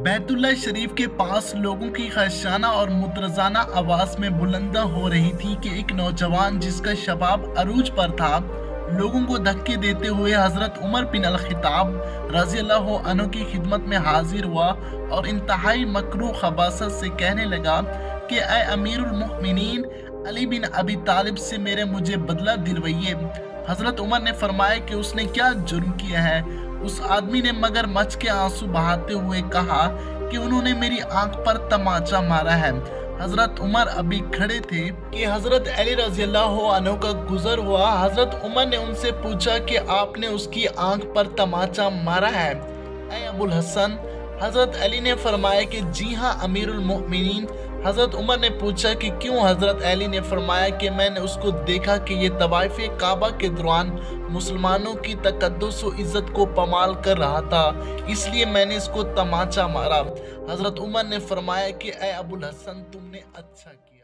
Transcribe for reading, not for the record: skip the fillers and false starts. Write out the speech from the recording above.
बैतुल्लाह शरीफ के पास लोगों की खदशाना और मुतरजाना आवाज में बुलंदा हो रही थी कि एक नौजवान जिसका शबाब अरूज पर था लोगों को धक्के देते हुए हजरत उमर बिन अल-खिताब रज़ियल्लाहु अन्हु की खिदमत में हाजिर हुआ और इंतहाई मकरूह खबासत से कहने लगा कि ऐ अमीरुल मुमिनीन अली बिन अबी तालिब से मुझे बदला दिलवाइए। हजरत उमर ने फरमाया कि उसने क्या जुर्म किया है। उस आदमी ने मगरमच्छ के आंसू बहाते हुए कहा कि उन्होंने मेरी आंख पर तमाचा मारा है। हजरत उमर अभी खड़े थे कि हजरत अली रज़ियल्लाहु अन्हु का गुजर हुआ। हजरत उमर ने उनसे पूछा कि आपने उसकी आंख पर तमाचा मारा है ऐ अबुल हसन। हजरत अली ने फरमाया कि जी हाँ अमीरुल मोमिनीन। हजरत उमर ने पूछा कि क्यों। हजरत अली ने फरमाया कि मैंने उसको देखा कि ये तवाइफ काबा के दौरान मुसलमानों की तकद्दुस व इज्जत को पमाल कर रहा था, इसलिए मैंने इसको तमाचा मारा। हजरत उमर ने फरमाया कि ऐ अबुल हसन तुमने अच्छा किया।